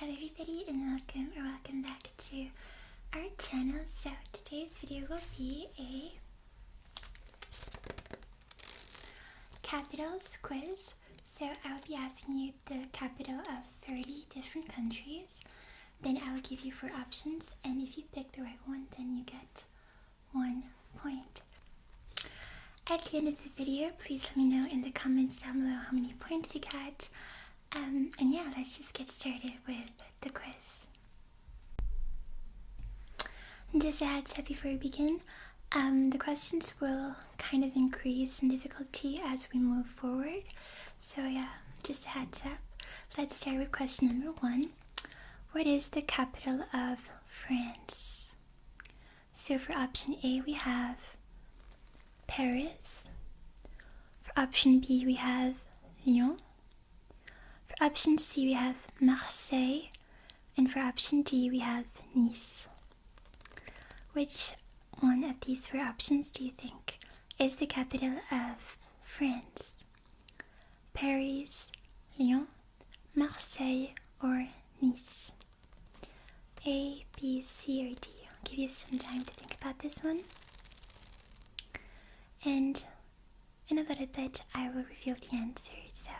Hello everybody and welcome back to our channel. So today's video will be a capitals quiz. So I will be asking you the capital of 30 different countries. Then I will give you 4 options, and if you pick the right one, then you get 1 point. At the end of the video, please let me know in the comments down below how many points you got. And yeah, let's just get started with the quiz. And just a heads up before we begin, the questions will kind of increase in difficulty as we move forward. So yeah, just a heads up. Let's start with question number 1. What is the capital of France? So for option A, we have Paris. For option B, we have Lyon. For option C, we have Marseille, and for option D, we have Nice. Which one of these 4 options do you think is the capital of France? Paris, Lyon, Marseille, or Nice? A, B, C, or D? I'll give you some time to think about this one. And in a little bit, I will reveal the answer, so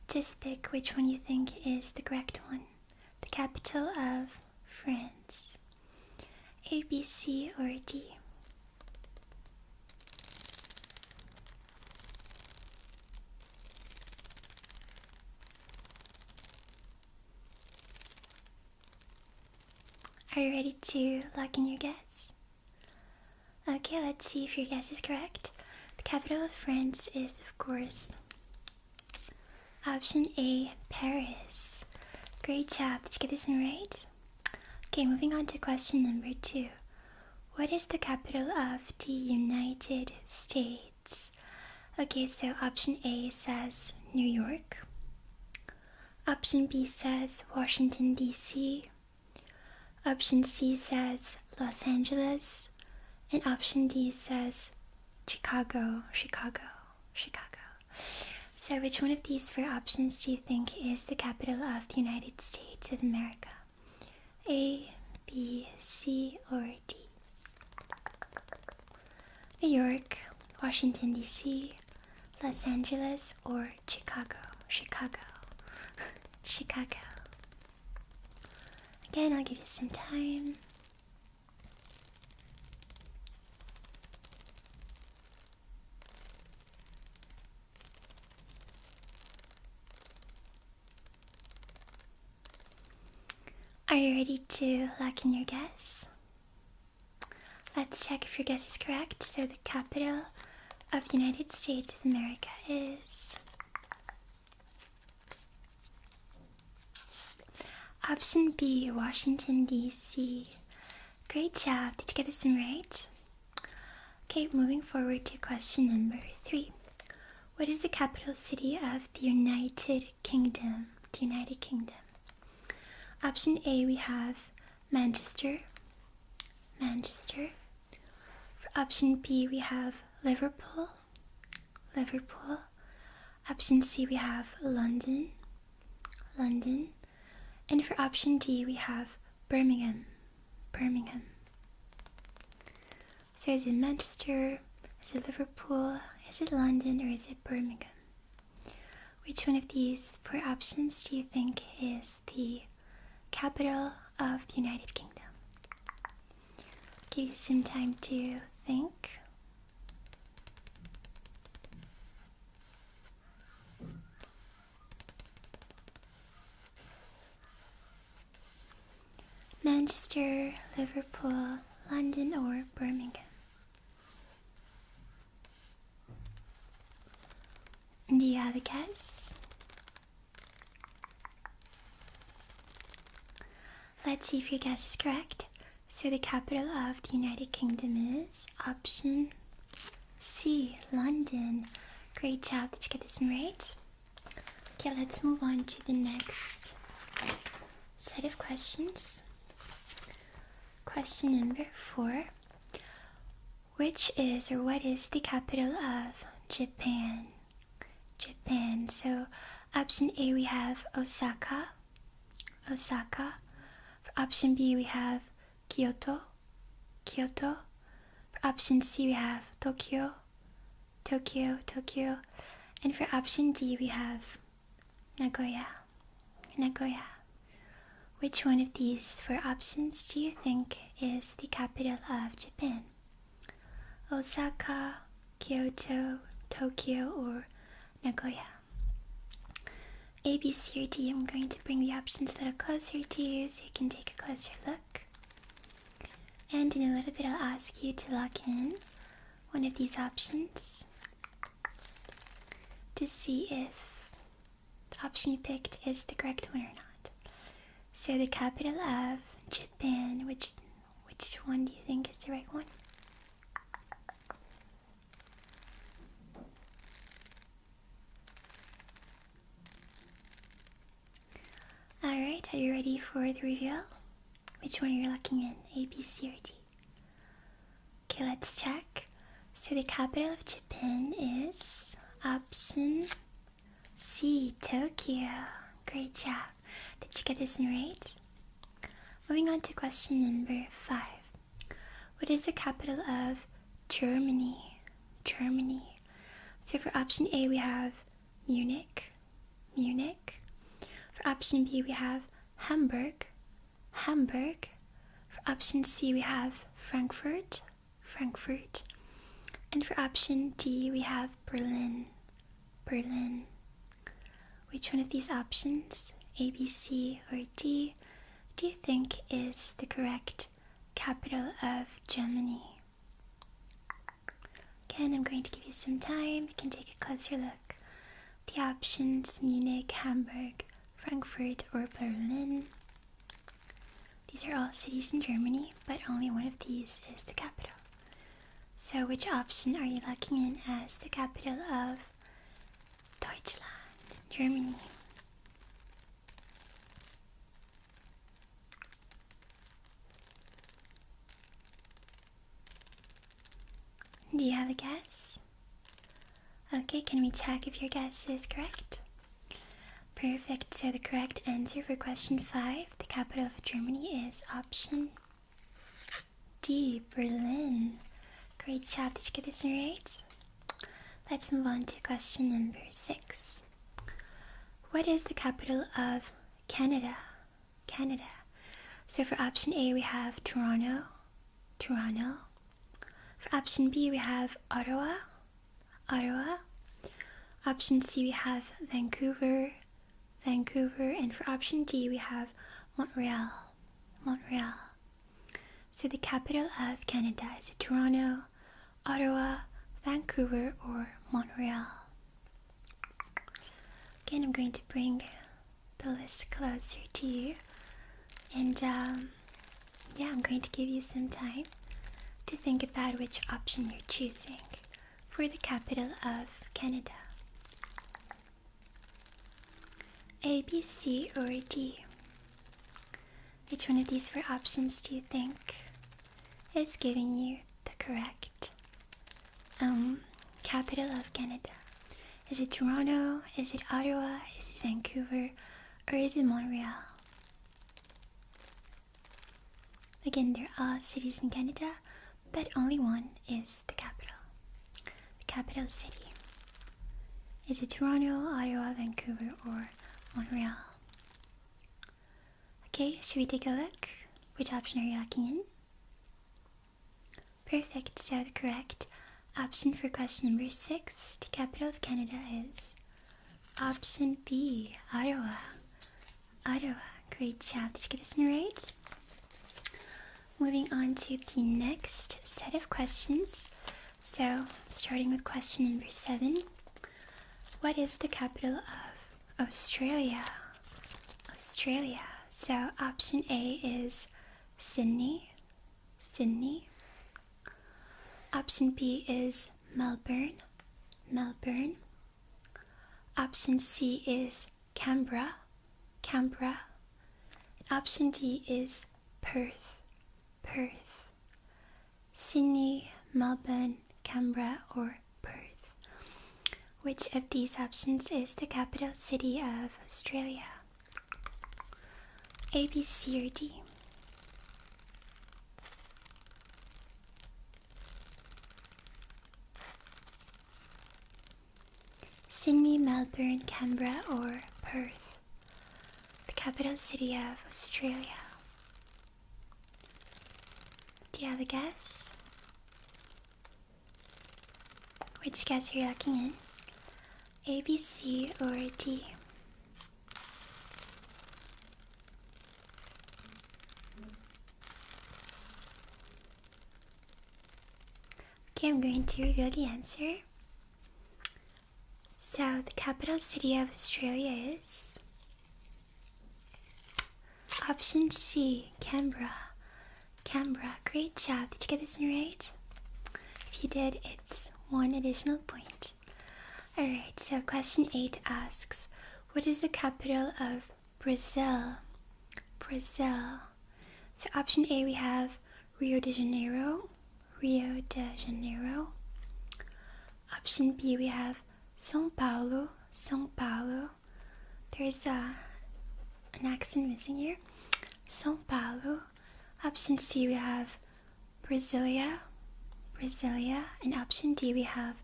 just pick which one you think is the correct one. The capital of France. A, B, C, or D? Are you ready to lock in your guess? Okay, let's see if your guess is correct. The capital of France is, of course, option A, Paris. Great job. Did you get this one right? Okay, moving on to question number 2. What is the capital of the United States? Okay, so option A says New York. Option B says Washington, D.C. Option C says Los Angeles. And option D says Chicago. So which one of these 4 options do you think is the capital of the United States of America? A, B, C, or D? New York, Washington, D.C., Los Angeles, or Chicago? Chicago. Again, I'll give you some time. Are you ready to lock in your guess? Let's check if your guess is correct. So the capital of the United States of America is option B, Washington, D.C. Great job. Did you get this one right? Okay, moving forward to question number 3. What is the capital city of the United Kingdom? Option A, we have Manchester. For option B, we have Liverpool. Option C, we have London. And for option D, we have Birmingham. So is it Manchester? Is it Liverpool? Is it London? Or is it Birmingham? Which one of these 4 options do you think is the capital of the United Kingdom? Give you some time to think. Manchester, Liverpool, London, or Birmingham? Do you have a guess? Let's see if your guess is correct. So the capital of the United Kingdom is option C, London. Great job. Did you get this one right? Okay, let's move on to the next set of questions. Question number 4. What is the capital of Japan? So option A, we have Osaka. Osaka. For option B, we have Kyoto. Kyoto. For option C, we have Tokyo. Tokyo, Tokyo. And for option D, we have Nagoya. Nagoya. Which one of these four options do you think is the capital of Japan? Osaka, Kyoto, Tokyo, or Nagoya? A, B, C, or D. I'm going to bring the options a little closer to you so you can take a closer look. And in a little bit, I'll ask you to lock in one of these options to see if the option you picked is the correct one or not. So the capital of Japan, which one do you think is the right one? Alright, are you ready for the reveal? Which one are you locking in? A, B, C, or D? Okay, let's check. So the capital of Japan is option C, Tokyo. Great job. Did you get this one right? Moving on to question number 5. What is the capital of Germany? Germany. So for option A, we have Munich. Munich. For option B, we have Hamburg. Hamburg. For option C, we have Frankfurt. Frankfurt. And for option D, we have Berlin. Berlin. Which one of these options, A, B, C, or D, do you think is the correct capital of Germany? Again, I'm going to give you some time. You can take a closer look. The options: Munich, Hamburg, Frankfurt, or Berlin. These are all cities in Germany, but only one of these is the capital. So which option are you locking in as the capital of Deutschland, Germany? Do you have a guess? Okay, can we check if your guess is correct? Perfect, so the correct answer for question 5, the capital of Germany, is option D, Berlin. Great job, did you get this one right? Let's move on to question number 6. What is the capital of Canada? Canada. So for option A, we have Toronto. Toronto. For option B, we have Ottawa. Ottawa. Option C, we have Vancouver. Vancouver. And for option D, we have Montreal. Montreal. So the capital of Canada, is it Toronto, Ottawa, Vancouver, or Montreal? Again, I'm going to bring the list closer to you. And yeah, I'm going to give you some time to think about which option you're choosing for the capital of Canada. A, B, C, or D? Which one of these 4 options do you think is giving you the correct capital of Canada? Is it Toronto? Is it Ottawa? Is it Vancouver? Or is it Montreal? Again, they're all cities in Canada, but only one is the capital. The capital city. Is it Toronto, Ottawa, Vancouver, or Montreal? Okay, should we take a look? Which option are you locking in? Perfect, so the correct option for question number 6, the capital of Canada, is option B, Ottawa. Ottawa, great job. Did you get this one right? Moving on to the next set of questions. So, starting with question number 7. What is the capital of Australia? Australia. So, option A is Sydney. Sydney. Option B is Melbourne. Melbourne. Option C is Canberra. Canberra. Option D is Perth. Perth. Sydney, Melbourne, Canberra, or Perth? Which of these options is the capital city of Australia? A, B, C, or D? Sydney, Melbourne, Canberra, or Perth, the capital city of Australia. Do you have a guess? Which guess are you locking in? A, B, C, or D? Okay, I'm going to reveal the answer. So, the capital city of Australia is option C, Canberra. Canberra, great job. Did you get this one right? If you did, it's 1 additional point. Alright, so question 8 asks, what is the capital of Brazil? Brazil. So option A, we have Rio de Janeiro. Rio de Janeiro. Option B, we have São Paulo. São Paulo. There's an accent missing here. São Paulo. Option C, we have Brasilia. Brasilia. And option D, we have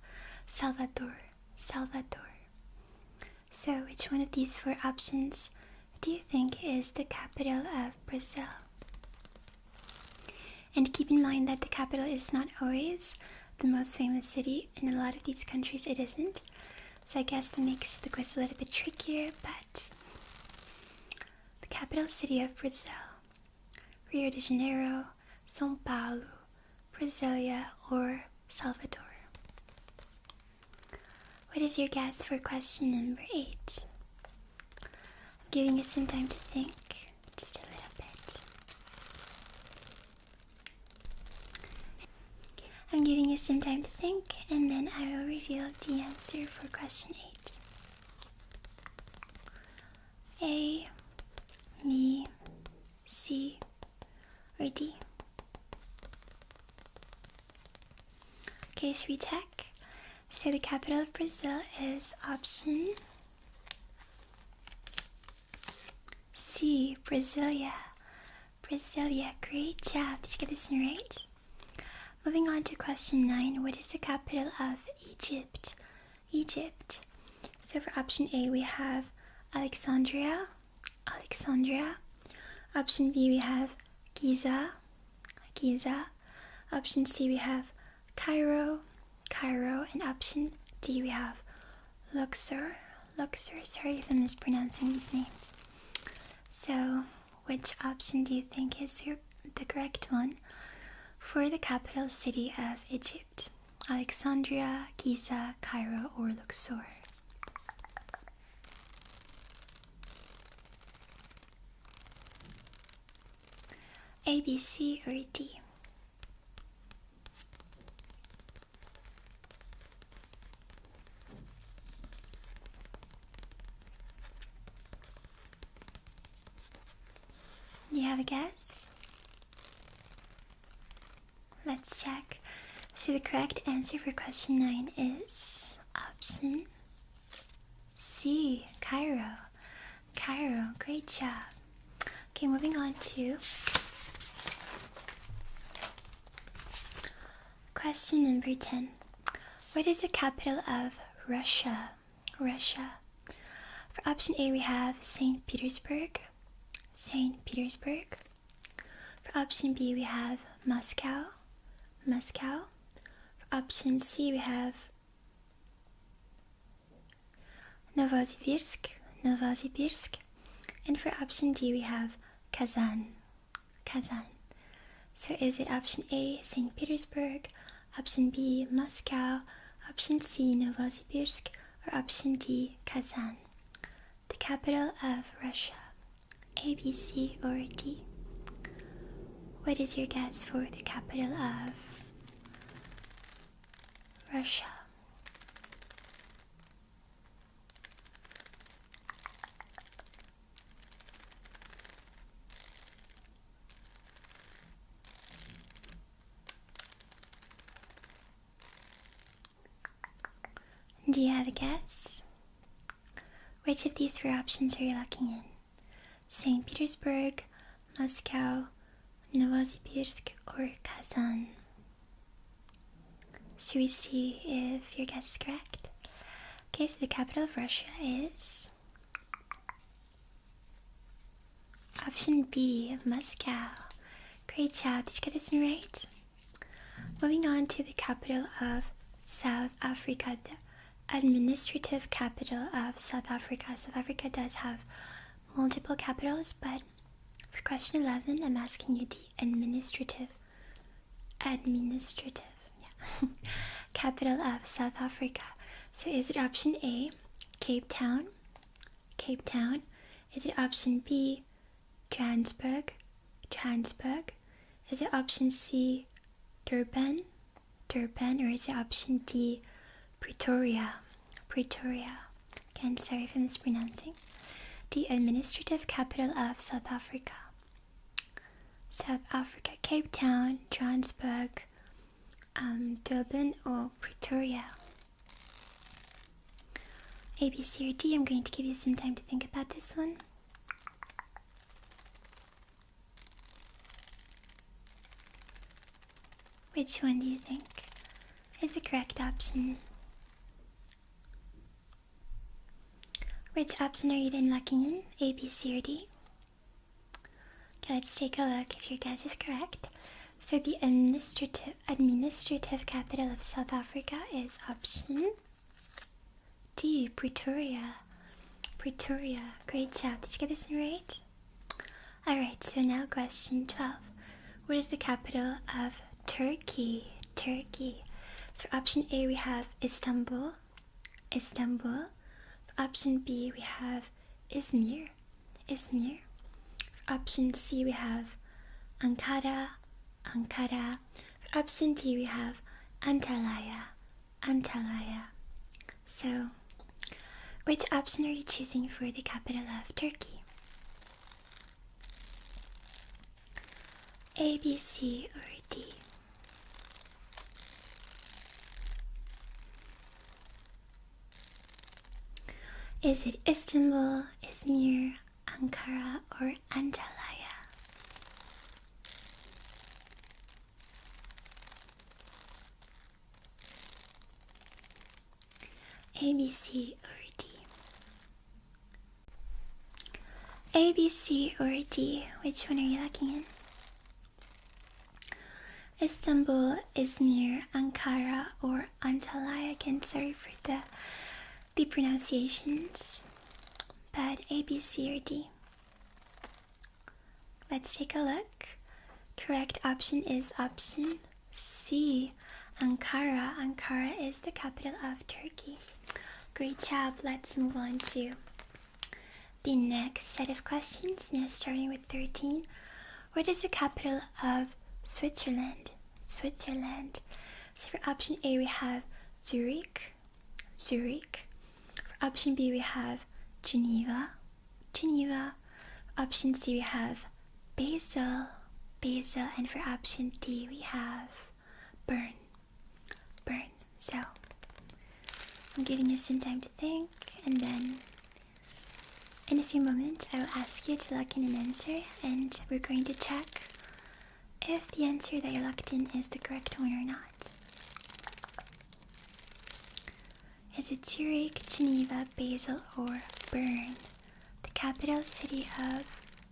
Salvador. Salvador. So which one of these 4 options do you think is the capital of Brazil? And keep in mind that the capital is not always the most famous city. In a lot of these countries it isn't. So I guess that makes the quiz a little bit trickier, but the capital city of Brazil: Rio de Janeiro, São Paulo, Brasilia, or Salvador. What is your guess for question number 8? I'm giving you some time to think, just a little bit. I'm giving you some time to think, and then I will reveal the answer for question 8. A, B, C, or D? Okay, should we check? So the capital of Brazil is option C, Brasilia. Brasilia, great job. Did you get this one right? Moving on to question 9, what is the capital of Egypt? Egypt. So for option A, we have Alexandria. Alexandria. Option B, we have Giza. Giza. Option C, we have Cairo. Cairo. And option D, we have Luxor. Luxor. Sorry if I'm mispronouncing these names. So, which option do you think is the correct one for the capital city of Egypt? Alexandria, Giza, Cairo, or Luxor? A, B, C, or D? Do you have a guess? Let's check. So the correct answer for question 9 is option C, Cairo. Cairo, great job. Okay, moving on to question number 10. What is the capital of Russia? Russia. For option A, we have St. Petersburg. St. Petersburg. For option B, we have Moscow. Moscow. For option C, we have Novosibirsk. Novosibirsk. And for option D, we have Kazan. Kazan. So is it option A, St. Petersburg, option B, Moscow, option C, Novosibirsk, or option D, Kazan? The capital of Russia. A, B, C, or D? What is your guess for the capital of Russia? Do you have a guess? Which of these 4 options are you locking in? St. Petersburg, Moscow, Novosibirsk, or Kazan? Should we see if your guess is correct? Okay, so the capital of Russia is option B, Moscow. Great job. Did you get this one right? Moving on to the capital of South Africa, the administrative capital of South Africa. South Africa does have multiple capitals, but for question 11, I'm asking you the administrative capital of South Africa. So is it option A, Cape Town? Cape Town. Is it option B, Johannesburg? Johannesburg. Is it option C, Durban? Durban. Or is it option D, Pretoria? Pretoria. Again, sorry if I'm mispronouncing. The administrative capital of South Africa. South Africa, Cape Town, Johannesburg, Durban, or Pretoria? A, B, C, or D? I'm going to give you some time to think about this one. Which one do you think is the correct option? Which option are you then locking in? A, B, C, or D? Okay, let's take a look if your guess is correct. So the administrative capital of South Africa is option D, Pretoria. Pretoria. Great job. Did you get this one right? Alright, so now question 12. What is the capital of Turkey? Turkey. So for option A we have Istanbul. Istanbul. For option B we have Izmir. Izmir. For option C we have Ankara. Ankara. For option D we have Antalya. Antalya. So, which option are you choosing for the capital of Turkey? A, B, C, or D? Is it Istanbul, Izmir, Ankara, or Antalya? A, B, C, or D? A, B, C, or D? Which one are you locking in? Istanbul, Izmir, Ankara, or Antalya? Again, sorry for the pronunciations, but A, B, C, or D? Let's take a look. Correct option is option C, Ankara. Ankara is the capital of Turkey. Great job. Let's move on to the next set of questions, now starting with 13. What is the capital of Switzerland? Switzerland. So for option A we have Zurich. Zurich. For option B we have Geneva. Geneva. For option C we have Basel. Basel. And for option D we have Bern. Bern. So I'm giving you some time to think, and then in a few moments I will ask you to lock in an answer, and we're going to check if the answer that you locked in is the correct one or not. Is it Zurich, Geneva, Basel, or Bern, the capital city of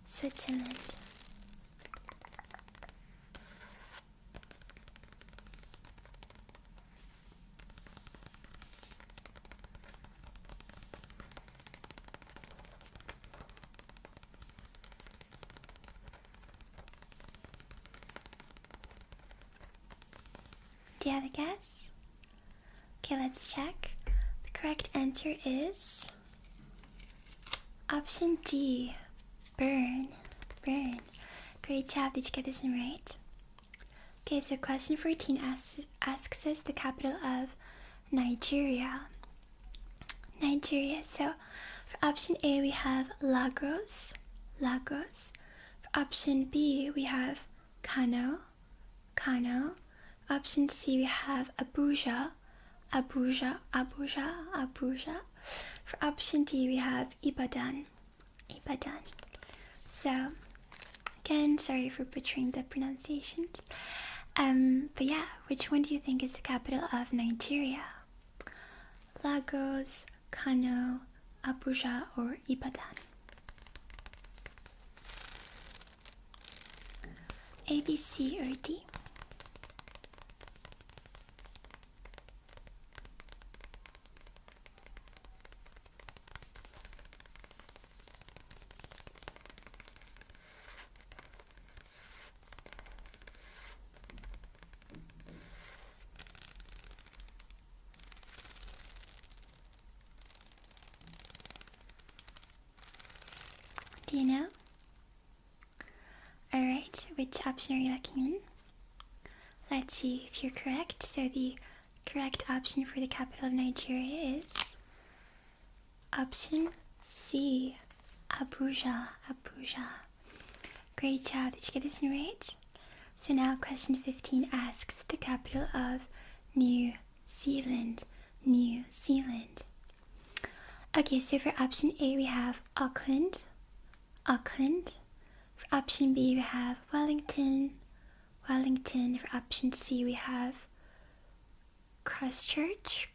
Switzerland? Do you have a guess? Okay, let's check. The correct answer is option D, Bern. Bern. Great job. Did you get this one right? Okay, so question 14 asks us the capital of Nigeria. Nigeria. So for option A we have Lagos. Lagos. For option B we have Kano. Kano. Option C we have Abuja. Abuja. Abuja. Abuja. For option D we have Ibadan. Ibadan. So, again, sorry for butchering the pronunciations. But yeah, which one do you think is the capital of Nigeria? Lagos, Kano, Abuja, or Ibadan? A, B, C, or D? Do you know? Alright, which option are you looking in? Let's see if you're correct. So the correct option for the capital of Nigeria is option C, Abuja. Great job, did you get this one right? So now question 15 asks the capital of New Zealand. Okay, so for option A we have Auckland. For option B we have Wellington. For option C we have Christchurch.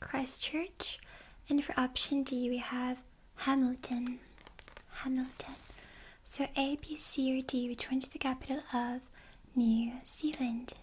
And for option D we have Hamilton. So A, B, C, or D, which one's the capital of New Zealand?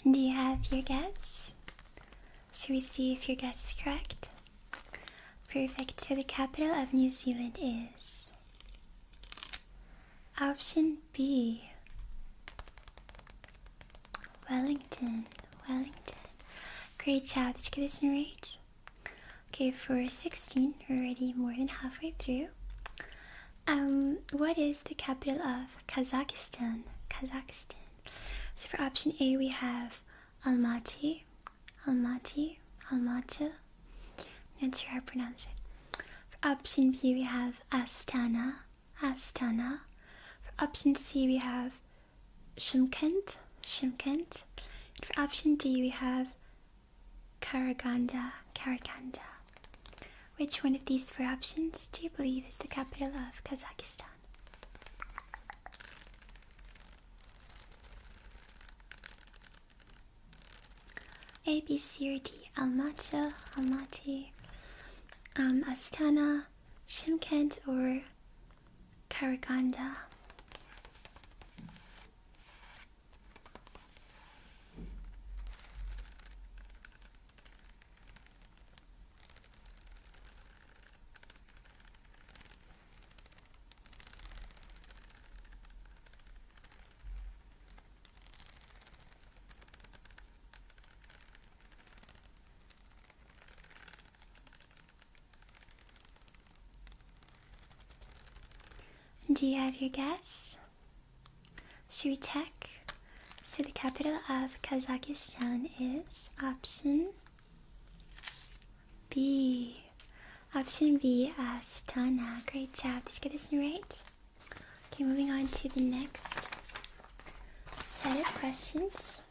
Do you have your guess? Should we see if your guess is correct? Perfect. So the capital of New Zealand is option B, Wellington. Great job. Did you get this one right? Okay, for 16, we're already more than halfway through. What is the capital of Kazakhstan? So for option A we have Almaty. Not sure how to pronounce it. For option B we have Astana. For option C we have Shymkent. And for option D we have Karaganda. Which one of these four options do you believe is the capital of Kazakhstan? A, B, C, or D? Almaty, Astana, Shymkent, or Karaganda? Do you have your guess? Should we check? So the capital of Kazakhstan is option B. Astana. Great job. Did you get this one right? Okay, moving on to the next set of questions.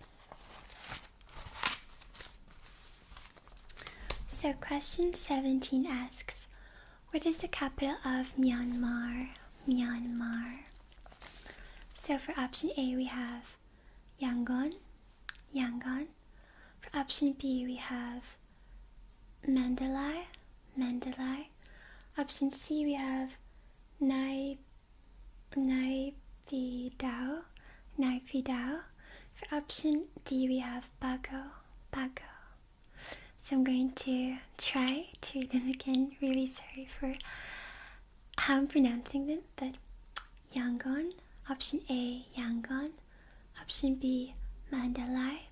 So question 17 asks, what is the capital of Myanmar? So for option A we have Yangon. For option B we have Mandalay. Option C we have Naypyidaw. For option D we have Bago. So I'm going to try to read them again. Really sorry for how I'm pronouncing them, but Yangon, option A, Yangon, Option B, Mandalay.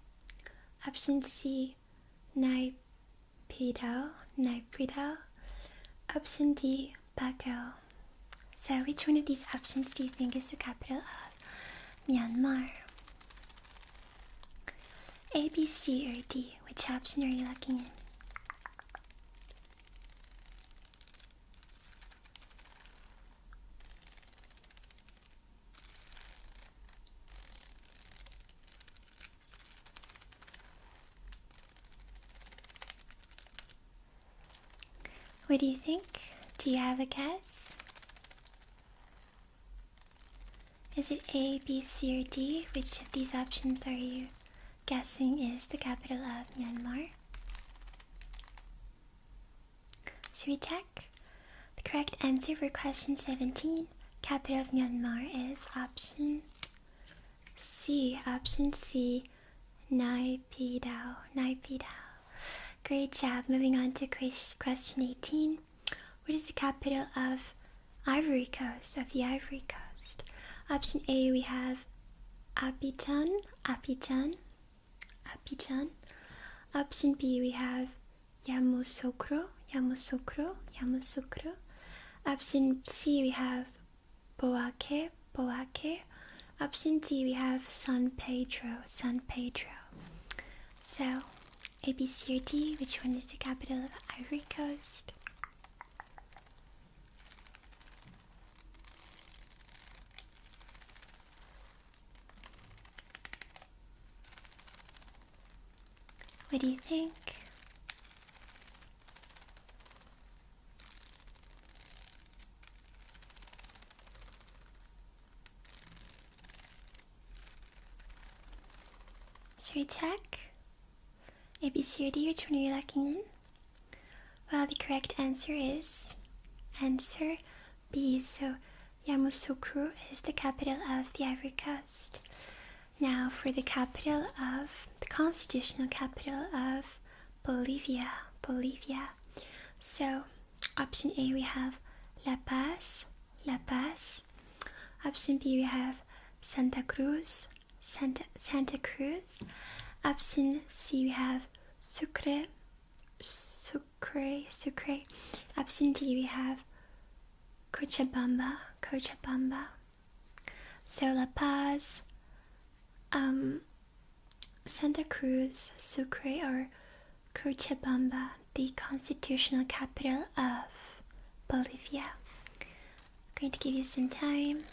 Option C, Naypyidaw. Option D, Baco. So which one of these options do you think is the capital of Myanmar? A, B, C, or D? Which option are you looking in? What do you think? Do you have a guess? Is it A, B, C, or D? Which of these options are you guessing is the capital of Myanmar? Should we check? The correct answer for question 17, capital of Myanmar, is option C. Option C, Naypyidaw. Great job. Moving on to question 18. What is the capital of Ivory Coast, Option A, we have Abidjan. Option B, we have Yamoussoukro. Option C, we have Bouaké. Option D, we have San Pedro. So, A, B, C, or D, which one is the capital of Ivory Coast? What do you think? Should we check? A, B, C, or D, which one are you looking in? Well, the correct answer is answer B. So Yamoussoukro is the capital of the Ivory Coast. Now for the constitutional capital of Bolivia. So option A, we have La Paz. Option B, we have Santa Cruz. Option C, we have Sucre. Option D, we have Cochabamba. So La Paz, Santa Cruz, Sucre, or Cochabamba, the constitutional capital of Bolivia. I'm going to give you some time.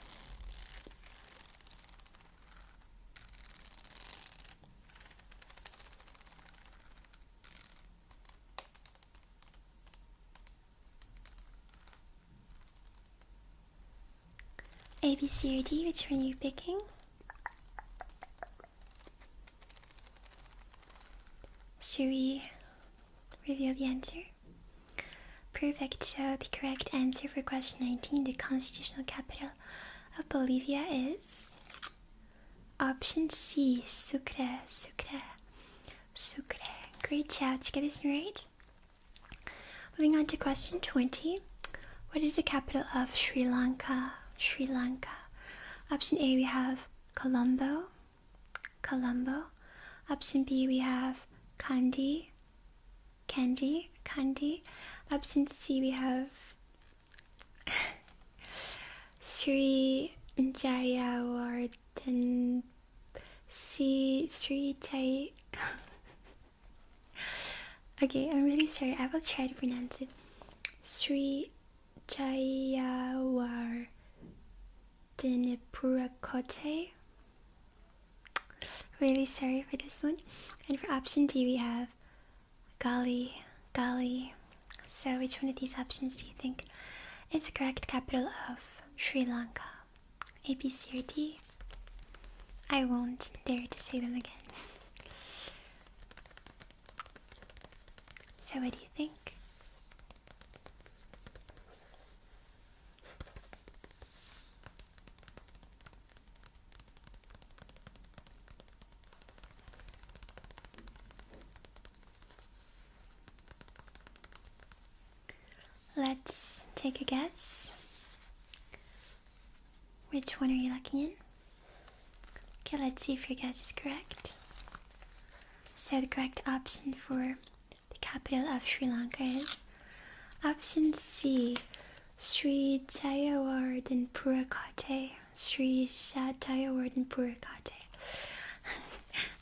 A, B, C, or D, which one are you picking? Should we reveal the answer? Perfect. So the correct answer for question 19, the constitutional capital of Bolivia, is option C, Sucre. Great job. Did you get this one right? Moving on to question 20. What is the capital of Sri Lanka? Option A, we have Colombo. Option B, we have Kandy. Option C, we have Sri Jayawarden. Okay, I'm really sorry. I will try to pronounce it. Sri Jayawardenepurakote. Really sorry for this one. And for option D, we have Gali. So which one of these options do you think is the correct capital of Sri Lanka? A, B, C, or D? I won't dare to say them again. So what do you think? Let's take a guess. Which one are you looking in? Okay, let's see if your guess is correct. So the correct option for the capital of Sri Lanka is option C, Sri Jayawardenepura. Sri Jayawardenepura.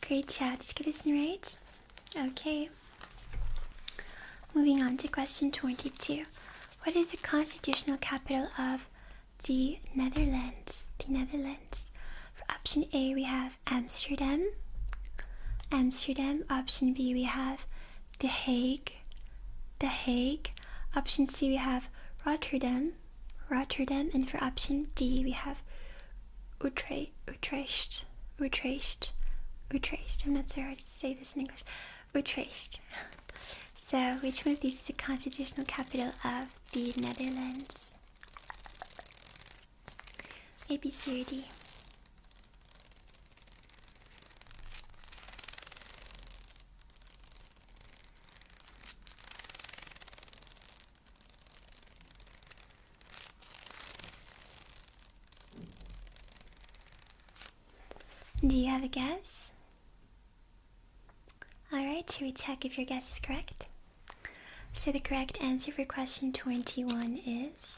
Great job. Did you get this one right? Okay. Moving on to question 22. What is the constitutional capital of the Netherlands? The Netherlands. For option A, we have Amsterdam. Amsterdam. Option B, we have The Hague. The Hague. Option C, we have Rotterdam. Rotterdam. And for option D, we have Utrecht. I'm not sure how to say this in English. Utrecht. So, which one of these is the constitutional capital of the Netherlands? A, B, C, or D? Do you have a guess? Alright, should we check if your guess is correct? So the correct answer for question 21 is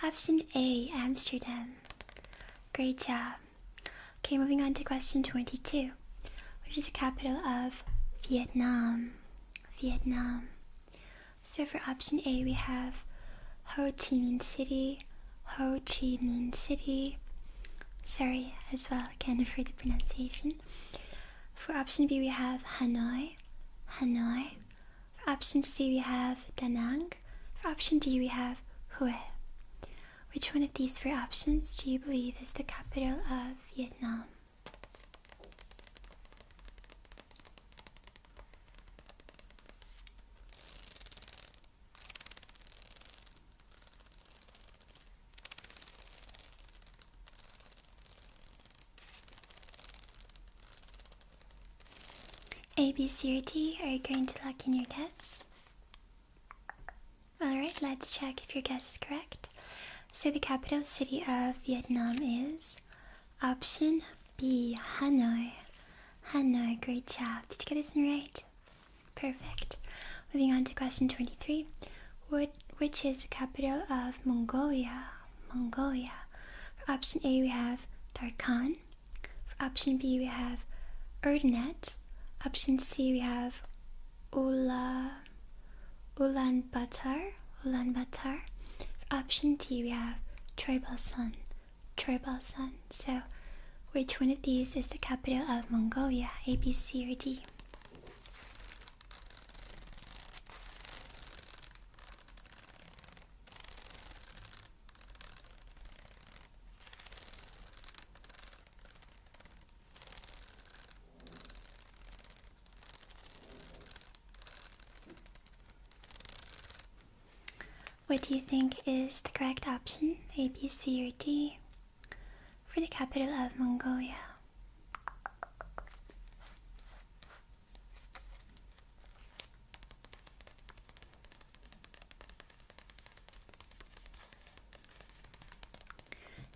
option A, Amsterdam. Great job. Okay, moving on to question 22. What is the capital of Vietnam? Vietnam. So for option A, we have Ho Chi Minh City. Ho Chi Minh City. Sorry as well again for the pronunciation. For option B, we have Hanoi. Hanoi. For option C, we have Da Nang. For option D, we have Hue. Which one of these four options do you believe is the capital of Vietnam? A, B, C, or D? Are you going to lock in your guess? Alright, let's check if your guess is correct. So the capital city of Vietnam is option B, Hanoi. Hanoi, great job. Did you get this one right? Perfect. Moving on to question 23. Which is the capital of Mongolia? Mongolia. For option A, we have Darkhan. For option B, we have Erdenet. Option C, we have Ulaanbaatar. For option D, we have Choibalsan. So, which one of these is the capital of Mongolia? A, B, C, or D? What do you think is the correct option? A, B, C, or D? For the capital of Mongolia.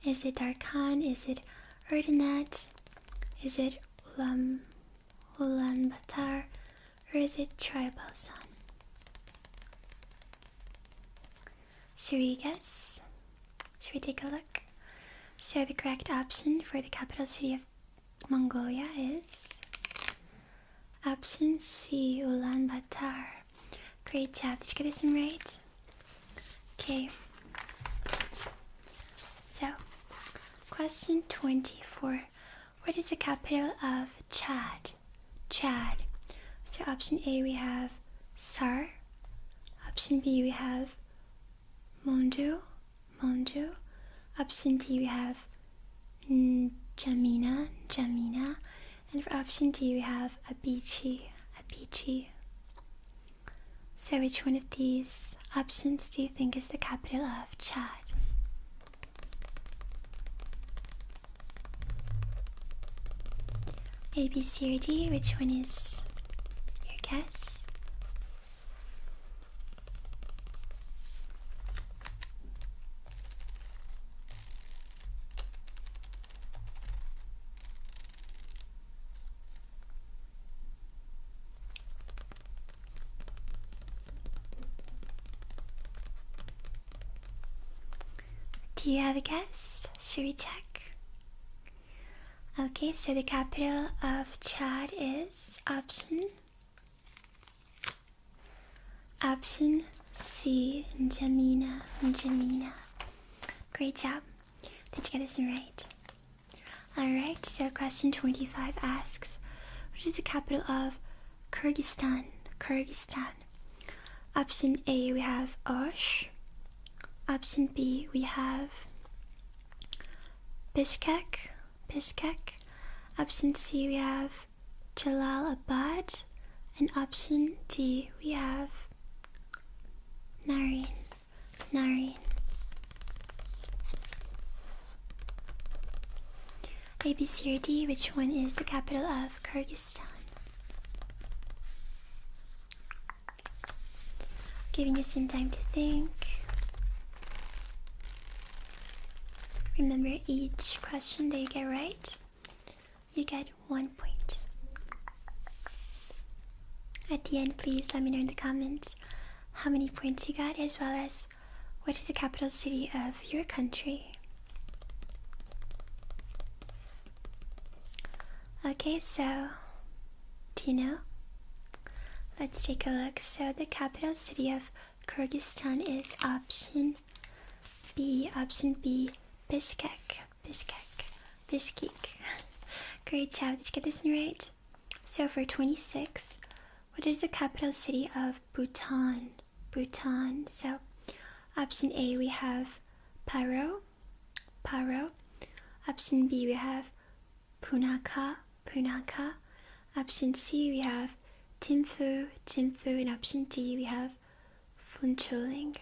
Is it Darkhan? Is it Erdenet? Is it Ulaanbaatar? Or is it Choibalsan? Should we guess? Should we take a look? So the correct option for the capital city of Mongolia is option C, Ulaanbaatar. Great job. Did you get this one right? Okay. So, question 24. What is the capital of Chad? Chad. So option A, we have Sar. Option B, we have Monju. Option D, we have Jamina. And for option D, we have Abichi. So which one of these options do you think is the capital of Chad? A, B, C, or D? Which one is your guess? Do you have a guess? Should we check? Okay, so the capital of Chad is option C, N'Djamena. N'Djamena. Great job. Did you get this one right? Alright, so question 25 asks, what is the capital of Kyrgyzstan? Kyrgyzstan. Option A, we have Osh. Option B, we have Bishkek. Bishkek. Option C, we have Jalalabad. And option D, we have Narin. Narin. A, B, C, or D, which one is the capital of Kyrgyzstan? Giving you some time to think. Remember, each question that you get right, you get 1 point. At the end, please let me know in the comments how many points you got, as well as what is the capital city of your country. Okay, so do you know? Let's take a look. So the capital city of Kyrgyzstan is option B, Bishkek. Great job, did you get this one right? So for 26, what is the capital city of Bhutan? Bhutan. So option A, we have Paro. Option B, we have Punakha. Option C, we have Thimphu. And option D, we have Phuentsholing.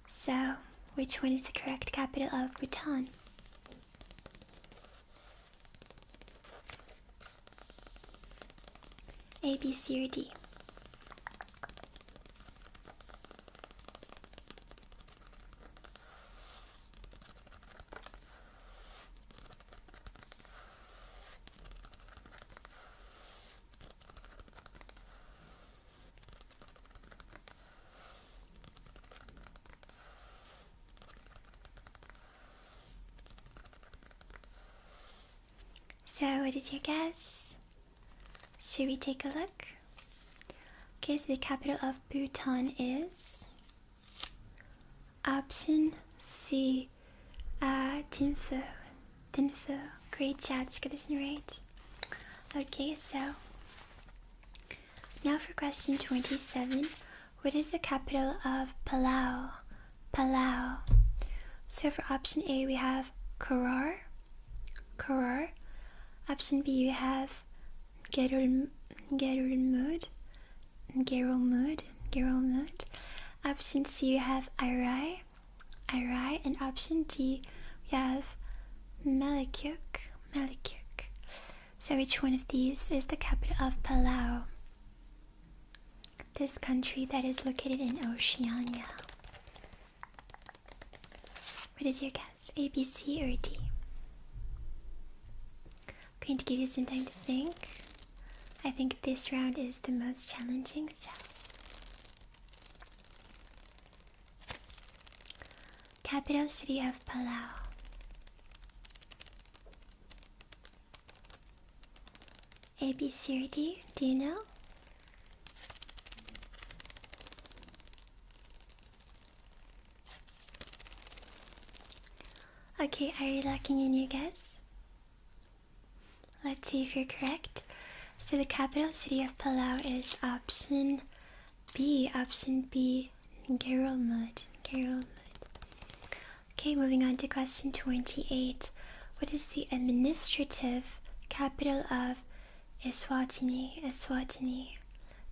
So, which one is the correct capital of Bhutan? A, B, C, or D? So, what is your guess? Should we take a look? Okay, so the capital of Bhutan is option C, Thimphu. Great job, did you get this one right? Okay, so now for question 27, what is the capital of Palau? So for option A, we have Koror. Option B, we have Gerulmud. Option C, we have Irai. And option D, we have Melekyuk. So which one of these is the capital of Palau? This country that is located in Oceania. What is your guess? A, B, C, or D? I'm going to give you some time to think. I think this round is the most challenging, so capital city of Palau. A, B, C, or D? Do you know? Okay, are you locking in your guess? Let's see if you're correct. So the capital city of Palau is option B, Gerulmud. Okay, moving on to question 28. What is the administrative capital of Eswatini?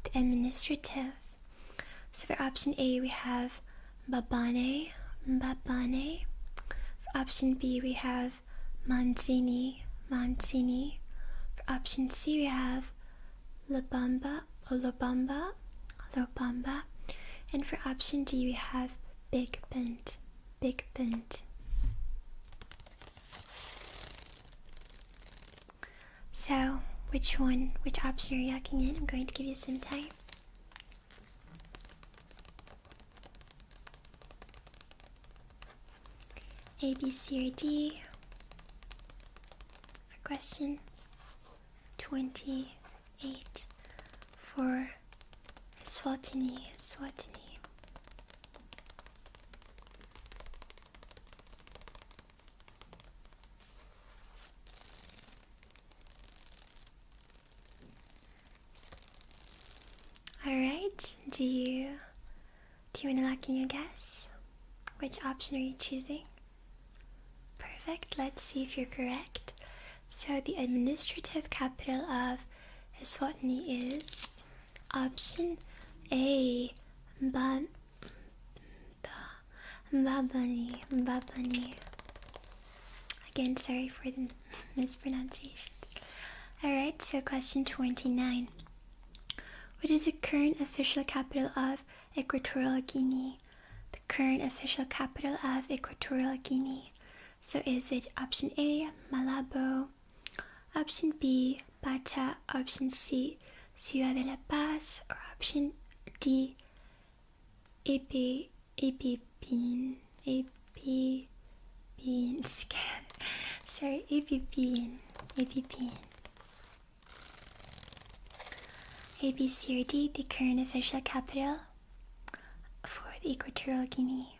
The administrative. So for option A, we have Mbabane. For option B, we have Manzini. For option C, we have Lobamba. And for option D, we have Big Bend. So, which option are you locking in? I'm going to give you some time. A, B, C, or D for question 28 for Swatini. Alright, do you want to lock in your guess? Which option are you choosing? Perfect, let's see if you're correct. So the administrative capital of Eswatini is option A, Mbabane. Again, sorry for the mispronunciations. Alright, so question 29. What is the current official capital of Equatorial Guinea? The current official capital of Equatorial Guinea. So is it option A, Malabo, option B, Bata, option C, Ciudad de la Paz, or option D, Abidjan. A, B, C, or D, the current official capital for the Equatorial Guinea.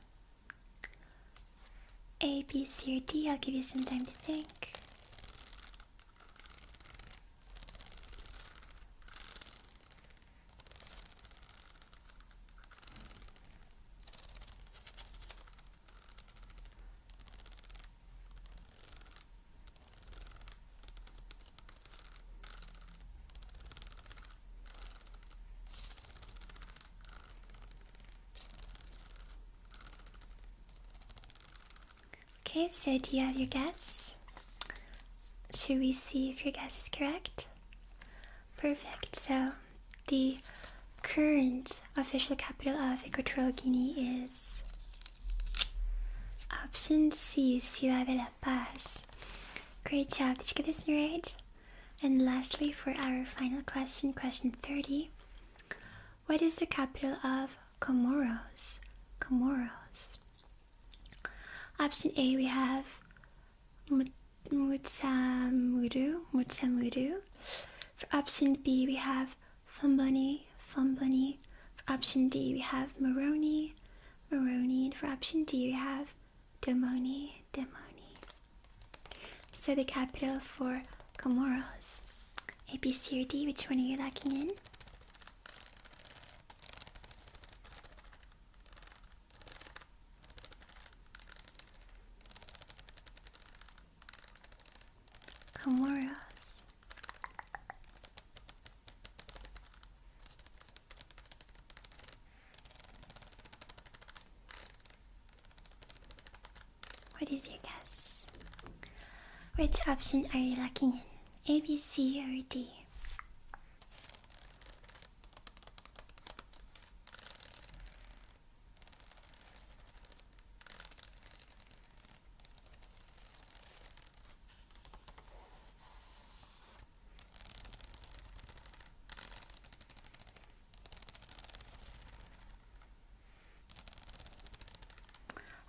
A, B, C, or D, I'll give you some time to think. Okay, so do you have your guess? Should we see if your guess is correct? Perfect. So the current official capital of Equatorial Guinea is option C, Ciudad de la Paz. Great job. Did you get this right? And lastly, for our final question, question 30. What is the capital of Comoros? Option A, we have Mutsamuru. For option B, we have Fumbuni. For option D, we have Moroni. And for option D, we have Domoni. So the capital for Comoros. A, B, C, or D, which one are you locking in? Comoros. What is your guess? Which option are you locking in? A, B, C, or D?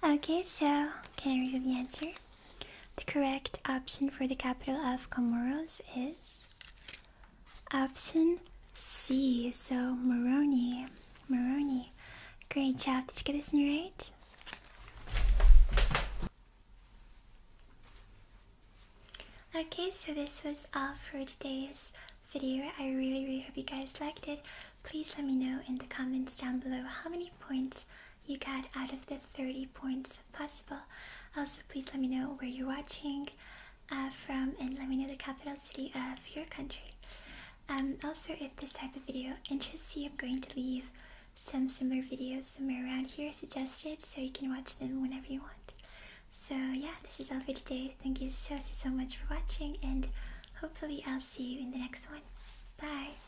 Okay, so can I read you the answer? The correct option for the capital of Comoros is option C, so Moroni. Great job. Did you get this one right? Okay, so this was all for today's video. I really hope you guys liked it. Please let me know in the comments down below how many points you got out of the 30 points possible. Also, please let me know where you're watching from, and let me know the capital city of your country. Also, if this type of video interests you, I'm going to leave some similar videos somewhere around here suggested, so you can watch them whenever you want. So yeah, this is all for today. Thank you so much for watching, and hopefully I'll see you in the next one. Bye!